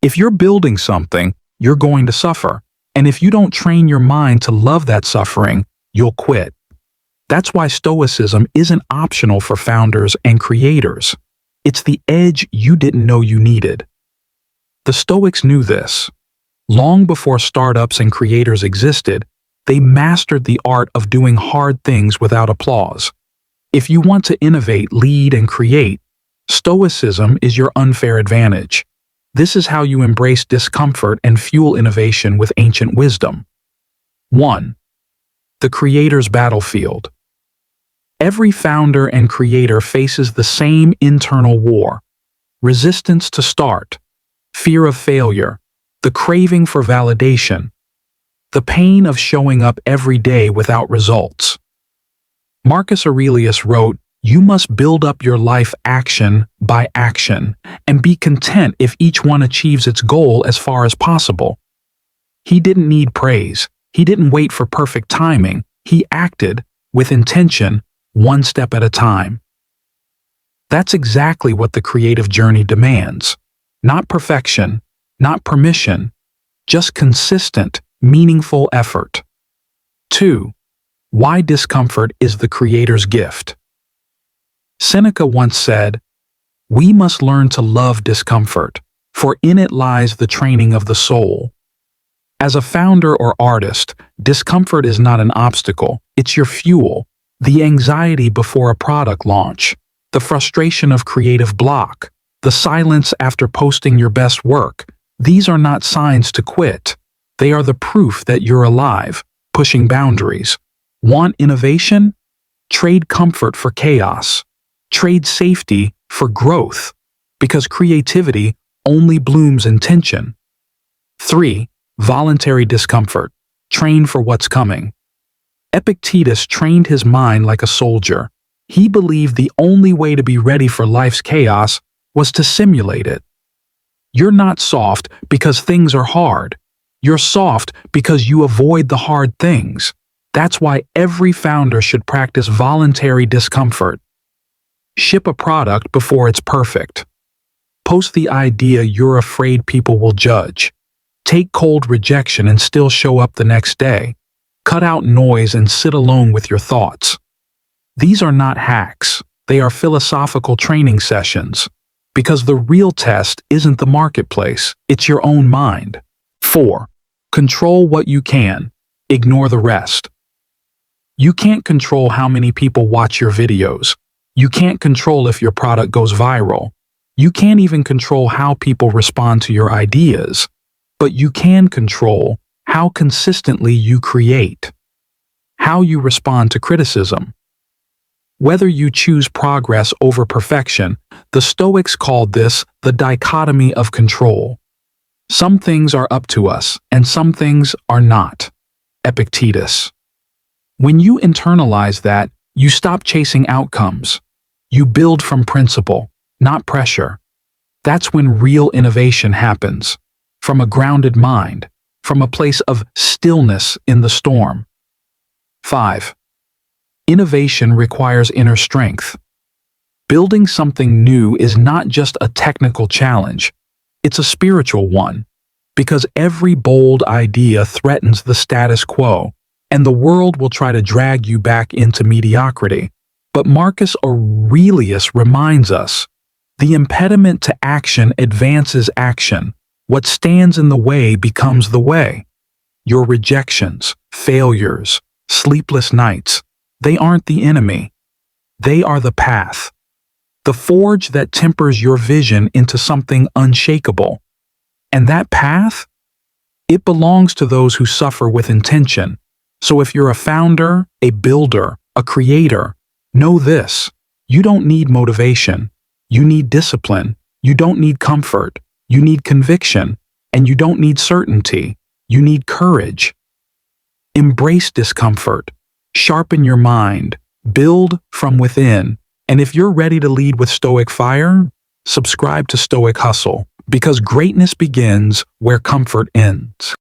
If you're building something, you're going to suffer. And if you don't train your mind to love that suffering, you'll quit. That's why Stoicism isn't optional for founders and creators. It's the edge you didn't know you needed. The Stoics knew this. Long before startups and creators existed, they mastered the art of doing hard things without applause. If you want to innovate, lead, and create, Stoicism is your unfair advantage. This is how you embrace discomfort and fuel innovation with ancient wisdom. 1. The creator's battlefield. Every founder and creator faces the same internal war: resistance to start, fear of failure, the craving for validation, the pain of showing up every day without results. Marcus Aurelius wrote, "You must build up your life action by action, and be content if each one achieves its goal as far as possible." He didn't need praise. He didn't wait for perfect timing. He acted with intention, one step at a time. That's exactly what the creative journey demands. Not perfection, not permission, just consistent, meaningful effort. 2. Why discomfort is the creator's gift. Seneca once said, "We must learn to love discomfort, for in it lies the training of the soul." As a founder or artist, discomfort is not an obstacle, it's your fuel. The anxiety before a product launch, the frustration of creative block, the silence after posting your best work, these are not signs to quit. They are the proof that you're alive, pushing boundaries. Want innovation? Trade comfort for chaos. Trade safety for growth, because creativity only blooms in tension. 3. Voluntary discomfort. Train for what's coming. Epictetus trained his mind like a soldier. He believed the only way to be ready for life's chaos was to simulate it. You're not soft because things are hard. You're soft because you avoid the hard things. That's why every founder should practice voluntary discomfort. Ship a product before it's perfect. Post the idea you're afraid people will judge. Take cold rejection and still show up the next day. Cut out noise and sit alone with your thoughts. These are not hacks. They are philosophical training sessions. Because the real test isn't the marketplace, it's your own mind. 4. Control what you can. Ignore the rest. You can't control how many people watch your videos. You can't control if your product goes viral. You can't even control how people respond to your ideas. But you can control how consistently you create, how you respond to criticism. Whether you choose progress over perfection, the Stoics called this the dichotomy of control. Some things are up to us, and some things are not. Epictetus. When you internalize that, you stop chasing outcomes. You build from principle, not pressure. That's when real innovation happens. From a grounded mind, from a place of stillness in the storm. 5. Innovation requires inner strength. Building something new is not just a technical challenge, it's a spiritual one, because every bold idea threatens the status quo, and the world will try to drag you back into mediocrity. But Marcus Aurelius reminds us, the impediment to action advances action. What stands in the way becomes the way. Your rejections, failures, sleepless nights, they aren't the enemy. They are the path. The forge that tempers your vision into something unshakable. And that path? It belongs to those who suffer with intention. So if you're a founder, a builder, a creator, know this: you don't need motivation. You need discipline. You don't need comfort. You need conviction, and you don't need certainty. You need courage. Embrace discomfort. Sharpen your mind. Build from within. And if you're ready to lead with Stoic fire, subscribe to Stoic Hustle, because greatness begins where comfort ends.